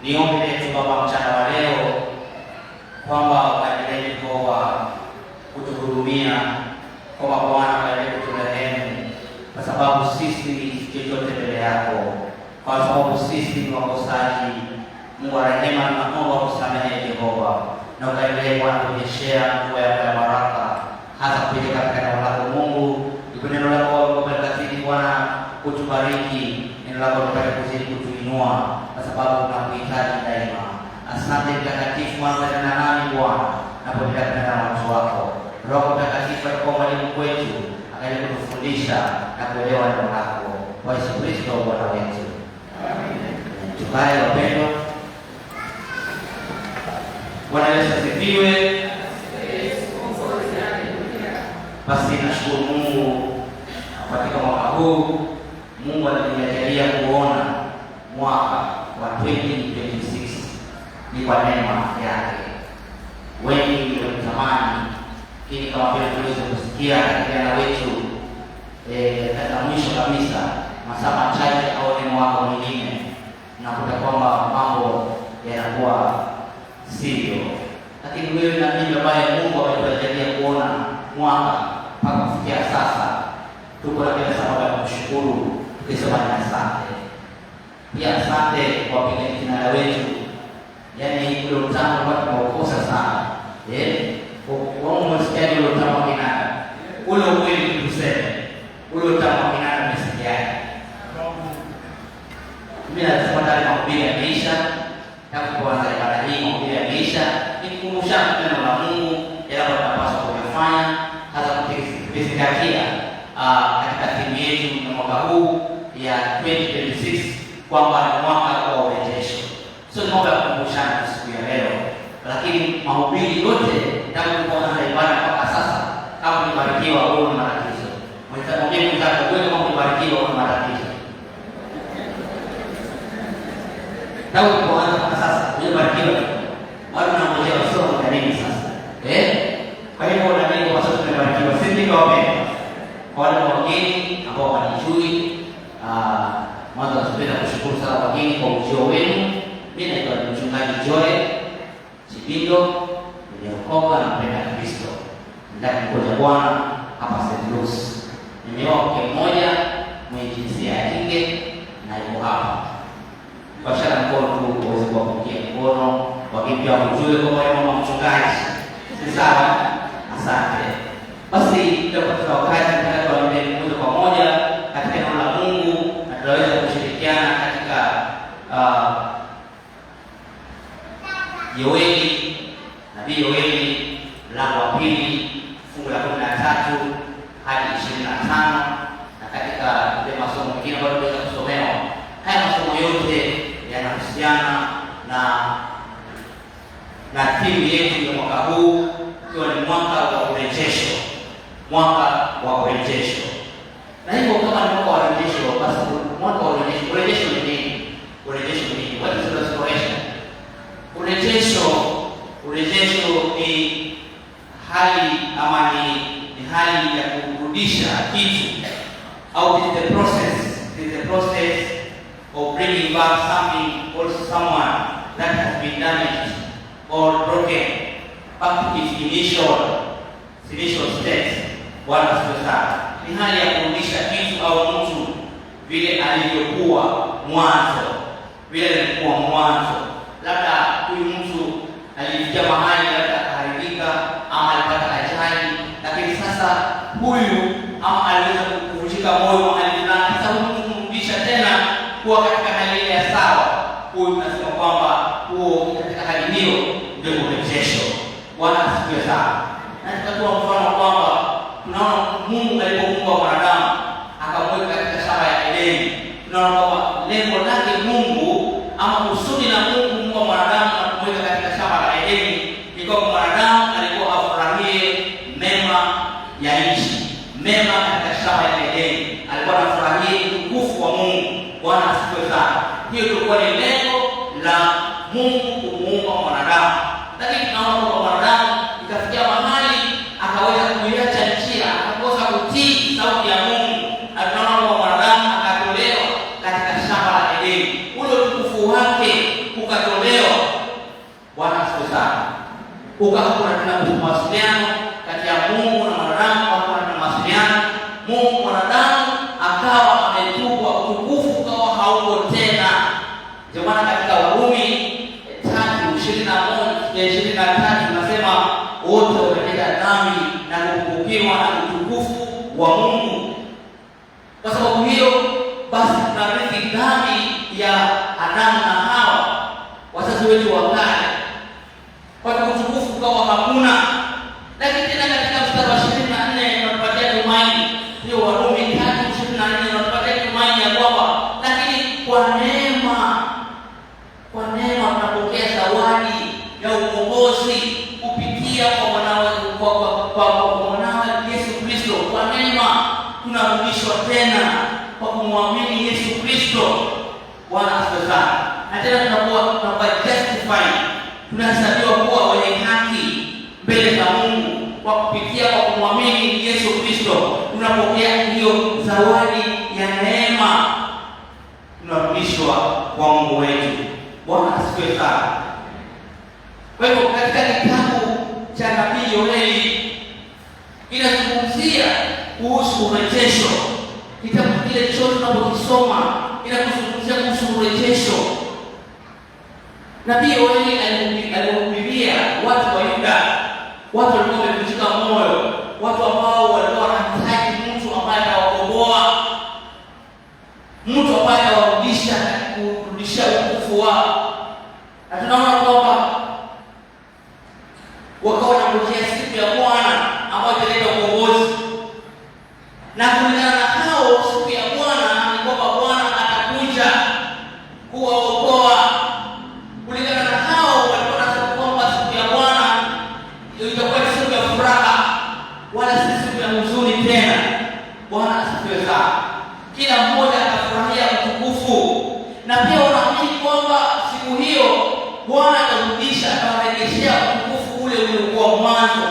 Niombe letu Baba mchana wa leo kwamba ukaendelee Yehova kutuhurumia, kwamba Bwana ukaendelee kuturehemu, kwa sababu sisi ni chochote mbele yako, kwa sababu sisi ni wakosaji. Mungu wa rehema, tunaomba kusamehe Yehova, na ukaendelee Bwana kunyeshea mvua yako ya baraka, hasa kupitia katika neno lako Mungu. Iko neno lako Baba Bwana kutubariki, neno lako tupate kuzidi kutuinua, kwa sababu tunakuhitaji daima. Asante Mtakatifu, mwanzo na nani Bwana, napoendelea na watu wako. Roho Mtakatifu alikuwa mwalimu kwetu, akaendelea kutufundisha na kuelewa neno lako. Kwa Yesu Kristo Bwana wetu. Amen. Tukae wapendwa. Bwana Yesu asifiwe. Basi nashukuru Mungu katika mwaka huu. Mungu alinijalia kuona mwaka wa 2026 ni kwa neema yake. Wengi walitamani, lakini kama vile tuliweza kusikia kijana wetu katika mwisho kabisa, masaa machache au ni mwaka mwingine, nakuta kwamba mambo yanakuwa sivyo. Lakini wewe na mimi ambaye Mungu ametujalia kuona mwaka mpaka kufikia sasa, tuko na kila sababu ya kumshukuru, tukisema ni asante. Pia asante kwa pekee kinara wetu, yaani ule utano ambao tumekosa sana. Kwa msikiaji ule utano wa kinara, ule ukweli tuseme, ule utano wa kinara msikiaji. Mimi nasema ndani mahubiri yameisha, na kuanza ibada hii mahubiri yameisha, nikukumbusha neno la Mungu yale ambayo tunapaswa kufanya, hasa kuzingatia katika timu yetu ya mwaka huu ya 2026 kwamba ni mwaka wa urejesho. Sio mambo ya kukumbushana siku ya leo, lakini mahubiri yote tangu kuanza ibada mpaka sasa, kama umebarikiwa au una matatizo, mwambie mwenzako wewe kama umebarikiwa au una matatizo. Tangu kuanza mpaka sasa umebarikiwa, watu wanangojea sio kwa nini sasa? Kwa hiyo na mimi kwa sababu tumebarikiwa, si ndio wapendwa? Kwa wale wageni ambao wanijui, mwanzo napenda kushukuru sana wageni kwa ujio wenu. Mimi naitwa Mchungaji Joy Chibindo, nimeokoka na mpenda Kristo. Ndani kwa Bwana hapa St. Louis. Nimeoa mke mmoja mwenye jinsia ya kike na yuko hapa. Kwa shaka mkono tu uweze kuwapungia mkono, wageni pia wajue kwamba yeye mama mchungaji. Si sawa? Asante. Basi tutapata wakati tunaenda moja kwa moja katika neno la Mungu, na tutaweza kushirikiana katika Yoeli, nabii Yoeli mlango wa 2 fungu la 13 hadi 25, na katika ile masomo mengine ambayo tunaweza kusomewa. Haya masomo yote yanahusiana na timu yetu ya mwaka huu, ikiwa ni mwaka wa urejesho, mwaka wa urejesho. Na hivyo kama ni mwaka wa urejesho, basi mwaka wa urejesho ni nini? Urejesho ni nini? What is restoration? Urejesho ni hali ama ni hali ya kurudisha kitu, au is the process of bringing back something or someone that has been damaged or broken back to its initial state. Bwana asifiwe sana. Ni hali ya kurudisha kitu au mtu vile alivyokuwa mwanzo, Labda huyu mtu alifikia mahali labda akaharibika ama alipata ajali, lakini sasa huyu ama aliweza kuvunjika moyo alilala. Sasa huyu kumrudisha tena kuwa katika hali ile ya sawa, huyu tunasema kwamba huo katika hali hiyo ndio urejesho. Bwana asifiwe sana. Na tutatoa mfano kwamba tunaona Mungu alipomuumba mwanadamu akamweka katika shamba ya Edeni. Tunaona kwamba lengo lake Mungu ama kusudi la Mungu muumba mwanadamu na kumweka katika shamba la Edeni ni kwamba mwanadamu alikuwa afurahie mema ya nchi, mema katika shamba ya Edeni. Alikuwa anafurahia utukufu wa Mungu. Bwana asifiwe sana. Hiyo ilikuwa ni lengo la Mungu kumuumba mwanadamu. Lakini tunaona kwamba mwanadamu ikafikia mahali akaweza kuiacha njia, akakosa kutii sauti ya Mungu. Na tunaona kwamba mwanadamu akatolewa katika shamba la Edeni. Ule utukufu wake ukatolewa. Bwana asifiwe sana. Ukakuwa na mawasiliano kati ya Mungu na mwanadamu, kwa na mawasiliano. Mungu mwanadamu akawa ametupwa, utukufu ukawa hauko tena. Ndio maana katika Warumi 3:21-23 tunasema wote wametenda dhambi na kupungukiwa na utukufu wa Mungu. Kwa sababu hiyo basi tunarithi dhambi ya Adamu na Hawa, wazazi wetu wa kale. Kwa utukufu ukawa hakuna. Lakini tena katika mstari wa 24 tunapata tumaini. Hiyo Warumi 3:24 tunapata tumaini ya kwamba lakini kwa neema tunapokea zawadi ya ukombozi kupitia kwa mwanawe Yesu Kristo. Kwa neema tunarudishwa tena kwa kumwamini Yesu Kristo. Bwana asifiwe sana. Na tena tunakuwa justified, tunahesabiwa kuwa wenye haki mbele za Mungu kwa kupitia kwa kumwamini Yesu Kristo. Tunapokea hiyo zawadi ya neema, tunarudishwa kwa Mungu wetu. Bwana asifiwe sana. Kwa hivyo katika kitabu cha nabii Yoeli inazungumzia kuhusu urejesho. Kitabu kile chote tunapokisoma inazungumzia kuhusu urejesho. Nabii Yoeli aliwahubiria watu wa Yuda, watu walikuwa wamevunjika moyo, watu ambao walikuwa wanahitaji mtu ambaye atawakomboa, mtu ambaye kurudisha utukufu wao. Na tunaona kwamba wakawa wanangojea siku ya Bwana ambayo italeta ukombozi. Na kulingana na hao, siku ya Bwana ni kwamba Bwana atakuja kuwaokoa. Kulingana na hao, walikuwa wanasema kwamba siku ya Bwana itakuwa ni siku ya furaha, wala si siku ya huzuni tena. Bwana asifiwe sana. Kila mmoja atafurahia utukufu. Na pia wanaamini kwamba siku hiyo Bwana atarudisha, atawarejeshea utukufu ule uliokuwa mwanzo.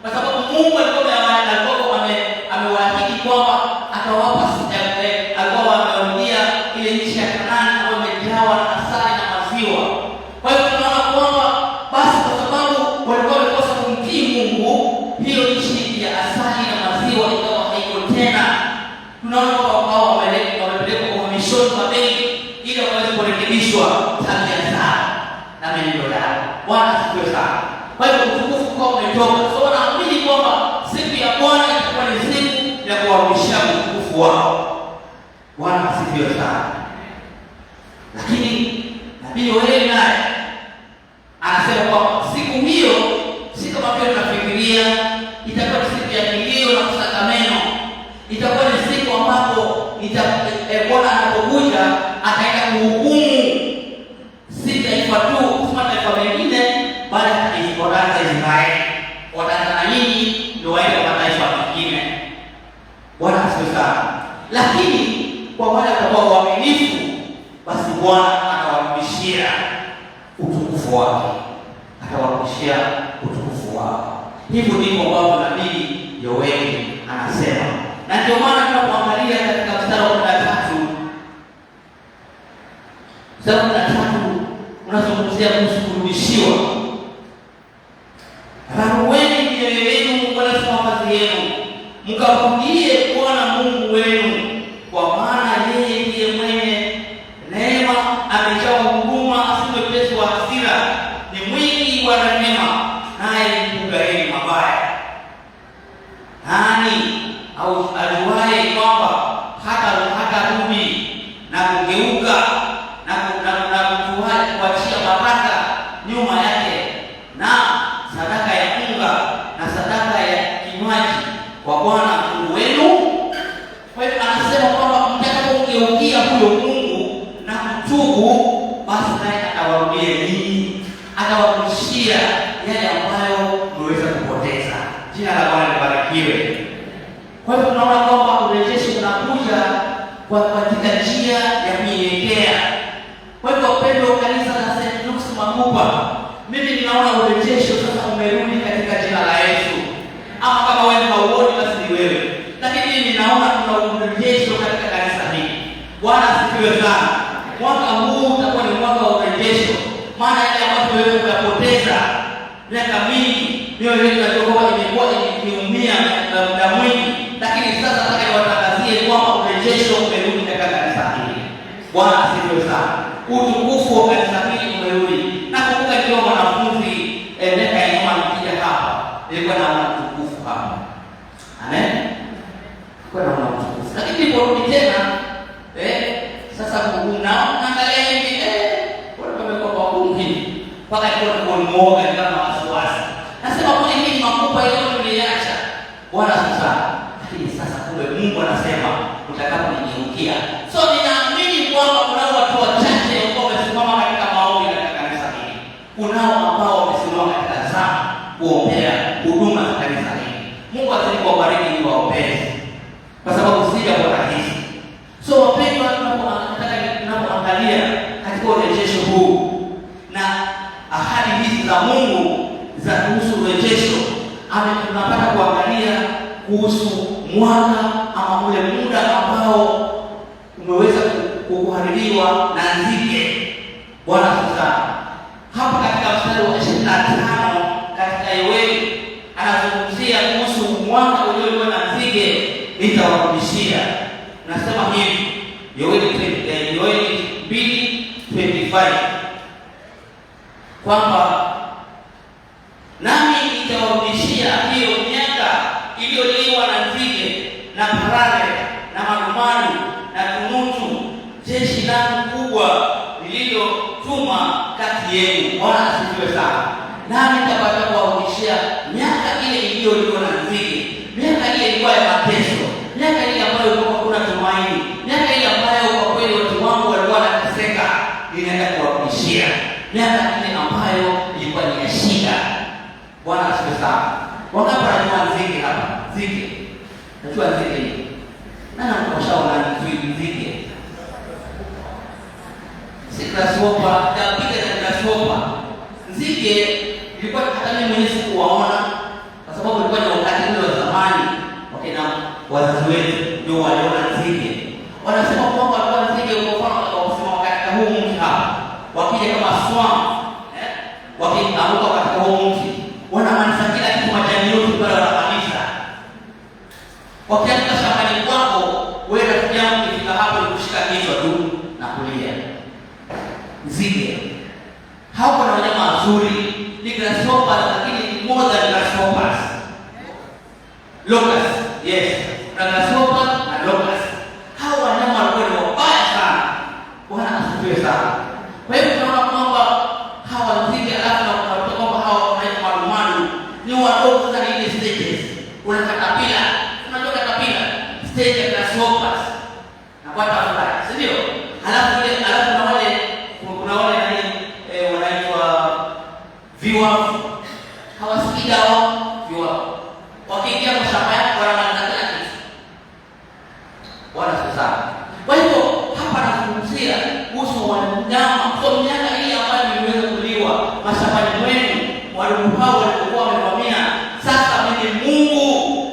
Kwa sababu Mungu alikuwa amewaahidi kwamba atawapa alikuwa amewaambia ile nchi ya Kanaani ambayo imejawa na asali na maziwa. Kwa hiyo tunaona kwamba basi kwa sababu walikuwa wamekosa kumtii Mungu, hiyo nchi ya asali na maziwa ikawa haiko tena. Tunaona kwamba wao wamepelekwa kwa mishoni Babeli ili waweze kurekebishwa tabia zao na mienendo yao. Bwana asifiwe sana. Kwa hiyo utukufu kwa umetoka. So wanaamini kwamba siku ya Bwana itakuwa ni siku ya kuwarudishia utukufu wao. Bwana asifiwe sana. Lakini nabii Yoeli naye anasema kwamba siku hiyo si kama vile tunafikiria, itakuwa ni siku ya kilio na kusakameno. Itakuwa ni siku ambapo Bwana anapokuja ataenda kuhukumu si taifa tu, kama taifa mengine, bali wataanza Israeli. Wataanza na nini ndio waende kwa mataifa mengine. Bwana asifiwe sana. Lakini kwa wale ambao waaminifu, basi Bwana atawarudishia utukufu wake. Atawarudishia utukufu wao. Hivyo ndivyo ambavyo nabii Yoeli anasema. Na ndio maana tunapoangalia katika mstari wa 13, unazungumzia kuhusu kurudishiwa. Rarueni mioyo yenu wala si mavazi yenu, mkarudie Bwana Mungu wenu, kwa maana yeye ndiye mwenye neema, amejaa huruma, si mwepesi wa hasira, ni mwingi wa rehema, naye hughairi mabaya. Nani au aliwahi kwamba hata rudi na kugeuka na kuachia baraka nyuma yake, na sadaka ya unga na sadaka ya kinywaji kwa Bwana Mungu wenu? Kwa hiyo anasema kwamba mtakapomgeukia huyo Mungu na kutubu, basi naye atawarudia ninyi, atawarudishia yale ambayo mmeweza kupoteza. Jina la Bwana libarikiwe. Kwa hiyo tunaona kwamba urejesho unakuja katika njia ya kunyenyekea. Kwa hivyo wapendwa wa kanisa la St. Luke's Makupa, mimi ninaona urejesho sasa umerudi katika jina la Yesu. Ama kama wewe hauoni, basi ni wewe. Lakini mimi ninaona kuna urejesho katika kanisa hili. Bwana asifiwe sana. Mwaka huu utakuwa ni mwaka wa urejesho. maana yale ambayo wewe umepoteza miaka mingi, mioyo yetu imekuwa imeumia na muda mwingi, lakini sasa nataka niwatangazie kwamba urejesho umerudi katika kanisa hili. Bwana asifiwe sana. Utukufu wa kanisa hili umerudi. Nakumbuka nikiwa mwanafunzi miaka ya nyuma nikija hapa, nilikuwa naona utukufu hapa. Amen. Kwa naona utukufu. Lakini niliporudi tena sasa unaangalia hivi bora pamekuwa kwa bungi. Mpaka nilikuwa mwoga kama wasiwasi. Nasema kwa nini makupa yote niliacha? Bwana sasa. Lakini sasa kumbe Mungu anasema utakaponinyukia. So ninaamini kwamba kuna watu wachache ambao wamesimama katika maombi katika kanisa hili. Kunao ambao wamesimama katika zamu kuombea huduma za kanisa hili. Mungu azidi kuwabariki ili waombee. Kwa sababu sija kwa rahisi. So wapendwa, tunapoangalia katika urejesho huu na ahadi hizi za Mungu za kuhusu urejesho, tunapata kuangalia kuhusu mwaka ama ule muda ambao umeweza kuharibiwa na nzige. Bwana sasa hapa katika mstari wa 25 katika Yoeli anazungumzia kuhusu mwaka uliokuwa na nzige nitawarudishia. Nasema hivi Yoeli 2:25 kwamba nami nitawarudishia hiyo miaka iliyoliwa na nzige na parare na marumaru na tunutu, jeshi langu kubwa lililotuma kati yenu. Bwana asifiwe sana. Nami nitapata kuwarudishia miaka ile iliyoliwa na nzige, miaka ile ilikuwa ya mateso, miaka ile ambayo ilikuwa kuna tumaini, miaka ile ambayo kwa kweli watu wangu walikuwa wanateseka. Ninaenda kuwarudishia miaka ile ambayo ilikuwa ni ya shida. Bwana asifiwe sana. Wangapi wanajua nzige hapa? Nzige. Najua nzige. Nani mkoshaona nzige? Si grasshopper, tapiga na grasshopper. Nzige ilikuwa hata mimi mwenyewe sikuwaona kwa sababu ilikuwa ni wakati ule wa zamani. Wakina wazazi wetu ndio waliona nzige. Wanasema kwamba walikuwa nzige kwa kusema katika huu mti hapa. Wakija kama swam, wakianguka katika huu mti, wanamaliza kila kitu, majani yote pale wanamaliza. Wakianguka shambani kwako, wewe rafiki yangu ukifika hapo kushika kichwa tu na kulia. Nzige hao na wanyama wazuri, ni grasshoppers, lakini more than grasshoppers. Locusts, yes, na grasshoppers na locusts. Hao wanyama walikuwa ni wabaya sana. Bwana asifiwe sana. Kwa hivyo tunaona kwamba hawa nzige, alafu na kutoka kwamba hawa wanaitwa marumaru ni wadogo sana ile stages. Kuna katapila, unajua katapila, stage ya grasshoppers na kwa tafadhali, si ndio? Alafu na wale kuna wale wanaitwa viwavu. Hawasikii dawa viwavu. Wakiingia kwa shamba yako wanamaliza kila kitu. Bwana sasa. Kwa hivyo hapa nazungumzia kuhusu wanyama. Kwa miaka hii ambayo imeweza kuliwa mashambani mwenu, wadudu hao walikuwa wamevamia. Sasa mimi Mungu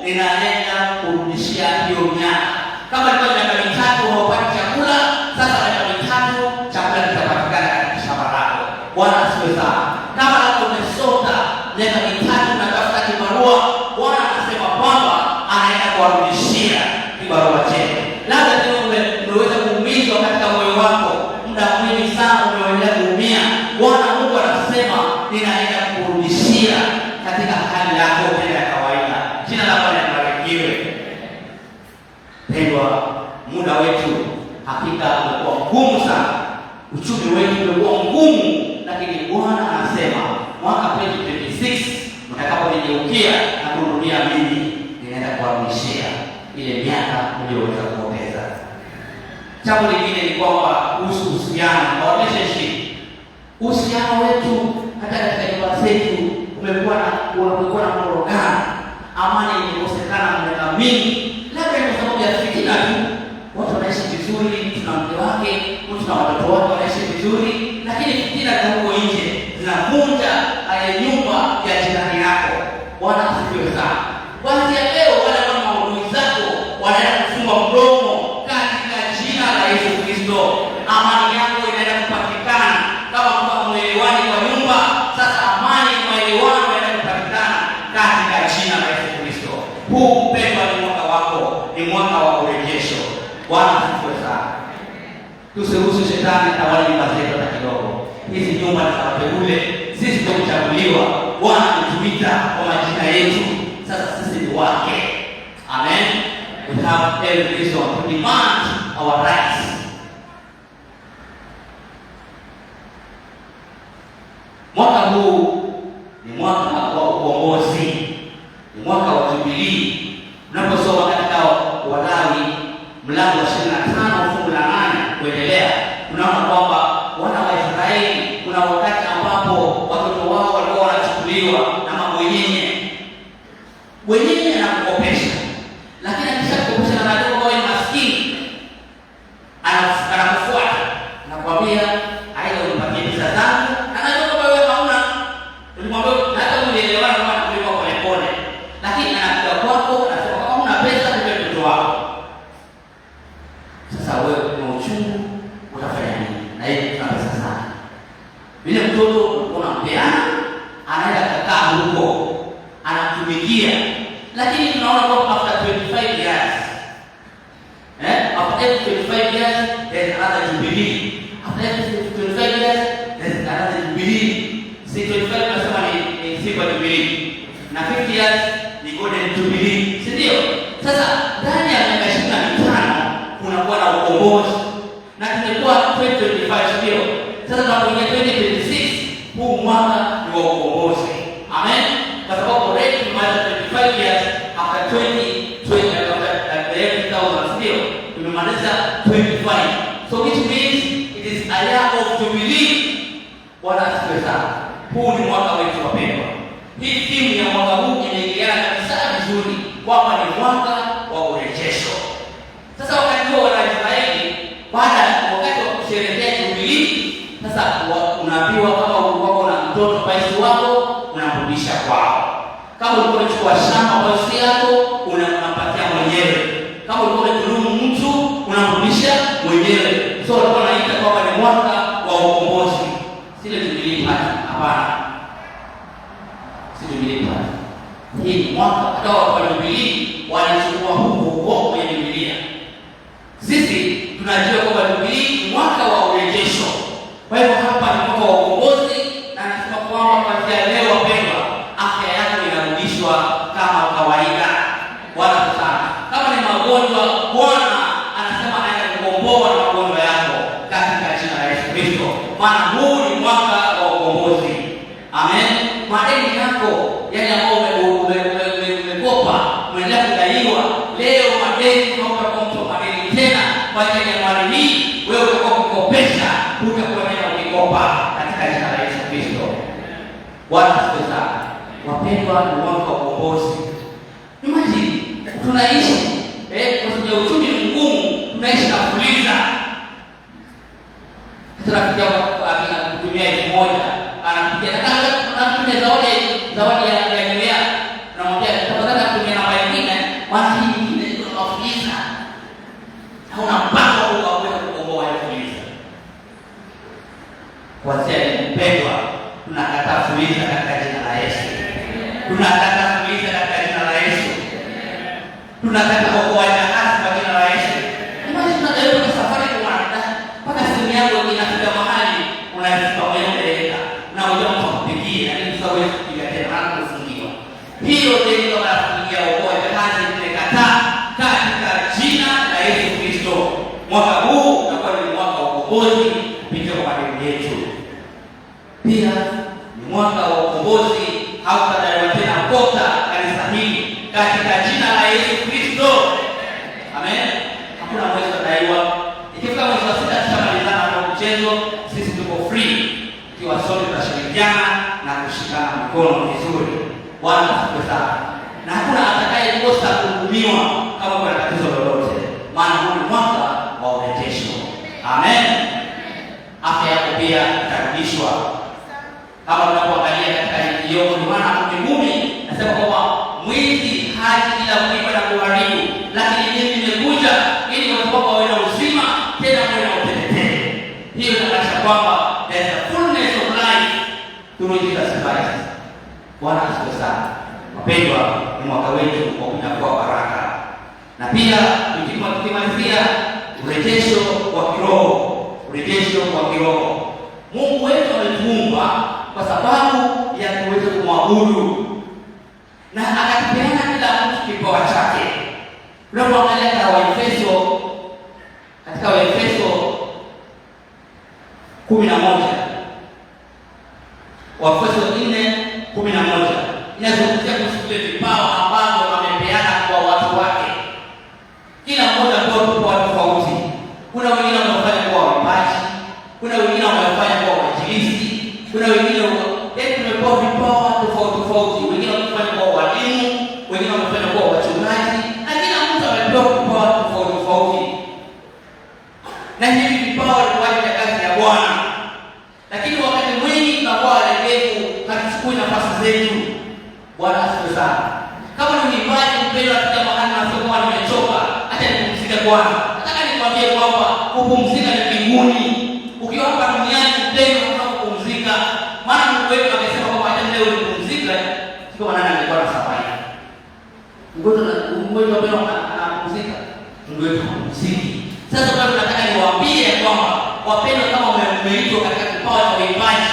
ninaenda kurudishia hiyo miaka. Kama ilikuwa miaka mitatu haupati chakula, sasa miaka mitatu chakula kitapatikana katika shamba lako. Bwana asifiwe sana. Kama lako umesota miaka mitatu na tafuta kibarua, Bwana anasema kwamba anaenda kuwarudishia kibarua chenu. Labda ndio umeweza kuumizwa katika moyo wako, muda mwingi sana umeweza kuumia. Bwana Mungu anasema ninaenda kurudishia katika hali yako ya kawaida. Jina la Bwana libarikiwe. Pendwa, muda wetu hakika umekuwa mgumu sana. Uchumi wetu umekuwa mgumu, lakini Bwana anasema mwaka 2026 mtakaponigeukia na kurudia mimi, ninaenda kuwarudishia ile miaka mliyoweza kupoteza. Jambo lingine ni kwamba kuhusu uhusiano na relationship. Uhusiano wetu hata katika nyumba zetu umekuwa na mkorogano. Amani imekosekana kwa miaka mingi. Labda kwa sababu ya fitina tu. Watu wanaishi vizuri, tuna mke wake, tuna watoto wake wanaishi vizuri, lakini fitina za huko nje zinavunja nyumba ya jirani yako. Bwana asifiwe sana. Kuanzia leo wale kama maadui zako wanaenda kufunga mdomo katika jina la Yesu Kristo. Amani yako inaenda kupatikana kama kwa mwelewani shetani atawale nyumba zetu hata kidogo. Hizi nyumba za wateule, sisi tumechaguliwa, Bwana kutuita kwa majina yetu. Sasa sisi ni wake. Amen. We have every reason to demand our rights. Mwaka huu ni mwaka wa ukombozi, ni mwaka wa Jubilii. Unaposoma katika Walawi mlango wa 25 fungu la 8 kuendelea, tunaona kwamba wana wa Israeli kuna wakati ambapo watoto wao walikuwa wanachukuliwa na mambo wenyewe na kukopesha, lakini akishakopesha na ndio wao ni maskini, anakufuata na kwambia aidha unipatie pesa zangu, anajua kwamba wewe hauna, ulimwambia hata unielewana kama tulikuwa pole pole, lakini anakuja kwako anasema kama huna pesa kwa mtoto wako. Sasa wewe una uchungu, utafanya nini? Na yeye ana pesa sana, vile mtoto unampeana anaenda kukaa huko anatumikia, lakini tunaona kwamba after 25 years after 25 years there's another Jubilee. After 25 years there's another Jubilee. Si 25 tunasema ni siku ya Jubilee, na 50 years ni golden Jubilee, si ndio? Sasa ndani ya miaka 25 kunakuwa na ukombozi, na tumekuwa 2025, ndio sasa tunapoingia 2026, huu mwaka ni wa ukombozi. Amen. Kwa sababu already tumemaliza 25 years after 20,000, ndio tumemaliza 25. So which means it is a year of Jubilee. Bwana asifiwe sana. Huu ni mwaka wetu wapendwa. Hii timu ya mwaka huu inaingiana kabisa vizuri kwamba ni mwaka wa urejesho. Sasa wakati huo wana Israeli baada wakati wa kusherehekea Jubilee, sasa unaambiwa kama wako na mtoto paisi wako unamrudisha kwao. Kama ulikuwa unachukua shamba kwa si yako unampatia mwenyewe. Kama ulikuwa unadhulumu mtu unamrudisha mwenyewe. So walikuwa wanaita kwamba ni mwaka wa ukombozi. Sile Jubilee party, hapana. Si Jubilee party. Hii ni mwaka kwa Jubilee walichukua huko kwenye Biblia. Sisi tunajua kwamba Jubilee ni mwaka wa urejesho. Kwa hivyo hapa ni mwaka wa ukombozi, na nasema kwamba kuanzia leo wapendwa, afya yako inarudishwa kama kawaida. Bwana sana. Kama ni magonjwa, Bwana anasema anaenda kukomboa magonjwa yako katika jina la Yesu Kristo. Maana huu ni mwaka wa ukombozi. Amen. Madeni yako yale ambayo umekopa, umeendelea kudaiwa, leo madeni kutoka kwa mtu madeni tena kwa ajili ya mali hii, wewe utakuwa kukopesha, utakuwa tena ukikopa katika jina la Yesu Kristo. Bwana asifiwe sana. Wapendwa, ni mwaka wa ukombozi. Imagine tunaishi kwa sababu uchumi ni mgumu, tunaishi na kuuliza. Tunafikia kutumia 1,000, anapigia na zawadi ya dunia. Tunamwambia tafadhali kutumia namba nyingine, basi nyingine tunafuliza. Hauna mpango wa kukomboa ile fuliza. Kwa sababu mpendwa, tunakataa fuliza katika jina la Yesu. Tunakataa fuliza katika jina la Yesu. Tunataka kuokoa jahazi kwa jina la Yesu. Imagine tunajaribu kwa safari kwa mwanadamu, mpaka simu yako inafika mahali unafika unaeleka na unajua kupigia, lakini sasa wewe kupiga tena na kufungiwa. Hiyo ndio wanafungia uokoa jahazi, tunakataa katika jina la Yesu Kristo. Mwaka huu utakuwa ni mwaka wa ukombozi kupitia kwa madeni yetu. Pia ni mwaka wa ukombozi, hautadaiwa tena kota kanisa hili katika jina la Yesu Kristo. Amen. Hakuna mwezi kudaiwa. Ikifika mwezi wa 6 tutamalizana na mchezo, sisi tuko free. Kiwa sote tunashirikiana na kushikana mikono vizuri. Bwana asifiwe sana. Na hakuna atakayekosa kuhudumiwa kama kuna tatizo lolote. Maana huu ni mwaka wa urejesho. Amen. Afya yako pia itarudishwa. Kama tunapoangalia katika Yobu maana 10 nasema kwamba mwizi haji ila kuiba na kuharibu, lakini mimi nimekuja ili watu wako wawe na uzima tena wawe na utetete. Hiyo inamaanisha kwamba there is a fullness of life through Jesus Christ. Bwana asifiwe sana. Wapendwa, ni mwaka wetu wa kunyakua baraka. Na pia tukimalizia urejesho wa kiroho. urejesho wa kiroho. Mungu wetu ametuumba kwa sababu ya kuweza kumwabudu, na akatupeana kila mtu kipawa chake. Tunapoangalia katika Waefeso 11, Waefeso 4:11 inazungumzia kuhusu vipawa ambavyo wamepeana kwa watu wake. Kila mmoja kwa kipawa tofauti. Kuna wengine wanafanya kwa waimbaji, kuna wengine wanafanya kwa wainjilisti, kuna wengine tumepewa vipawa tofauti. Wengine wanafanya kwa walimu, wengine wanafanya kwa wachungaji, na kila mtu amepewa vipawa tofauti. Na hivi vipawa ni kwa ajili ya kazi ya Bwana. Lakini wakati mwingi tunakuwa walegevu, hatuchukui nafasi zetu. Bwana asifiwe sana. Kama ni mwimbaji mpendwa, katika mahali nasema nimechoka, acha nipumzike Bwana. Nataka nikwambie kwamba kupumzika ni mbinguni. Ukiwa hapa duniani mpendwa, unapumzika. Maana Mungu wetu amesema kwamba acha leo nipumzike, sio maana angekuwa na safari. Mungu wetu anapumzika. Mungu wetu anapumzika. Sasa bado nataka niwaambie kwamba wapendwa, kama umeitwa katika kipawa cha uimbaji,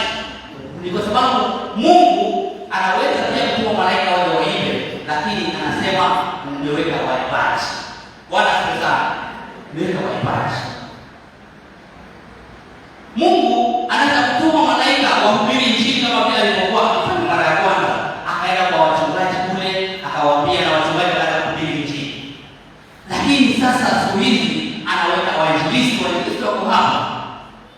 ni kwa sababu Mungu anaweza pia kutuma malaika wale waimbe, lakini anasema nimeweka waimbaji. Bwana asifiwe sana. Nimeweka waimbaji. Mungu anaweza kutuma malaika wahubiri injili kama vile alivyokuwa akifanya mara ya kwanza. Akaenda kwa wachungaji kule, akawaambia na wachungaji wakaanza kuhubiri injili. Lakini sasa siku hizi anaweka wainjilisti wako hapa.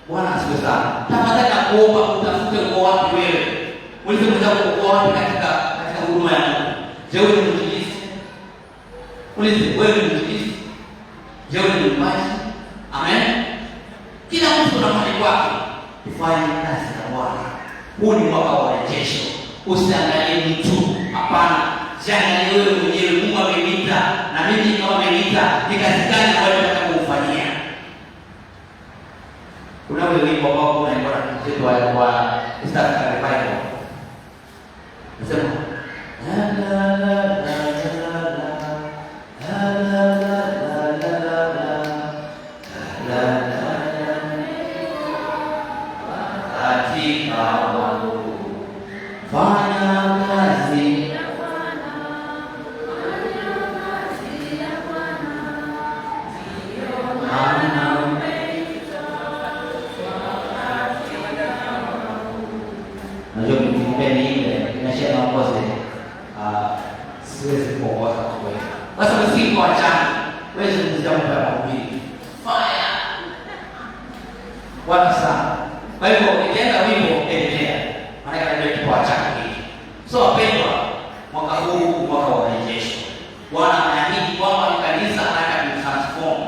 Bwana asifiwe sana. Tafadhali nakuomba utafute uko wapi wewe. Ulize mwenzako uko wapi katika huduma ya Mungu. Je, wewe ni mwinjilisti? Ulize wewe ni mwinjilisti? Je, wewe ni mwimbaji? Amen. Kila mtu ana mahali kwake. Tufanye kazi ya Bwana. Huu ni mwaka wa rejesho. Usiangalie mtu. Hapana. Jiangalie wewe mwenyewe. Mungu ameniita na mimi kama ameniita ni kazi gani ambayo nataka kufanyia. Kuna wimbo ambao unaimba na mchezo wa Easter Revival. Nasema la la la Kwa hivyo ukienda wimbo endelea. Maana ndio kipawa chako hiki. So wapendwa, mwaka huu mwaka wa rejesho. Bwana anaahidi kwamba kanisa anataka kutransform.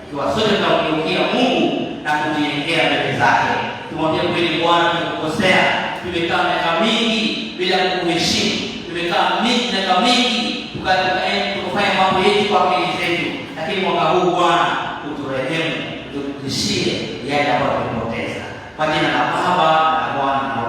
Ikiwa sote tunamgeukia Mungu na kunyenyekea mbele zake. Tumwambie kweli Bwana, tumekukosea. Tumekaa miaka mingi bila kukuheshimu. Tumekaa miaka mingi tukafanya mambo yetu kwa akili zetu. Lakini mwaka huu Bwana uturehemu, uturudishie yale ambayo tumepoteza. Kwa jina la Baba na Mwana na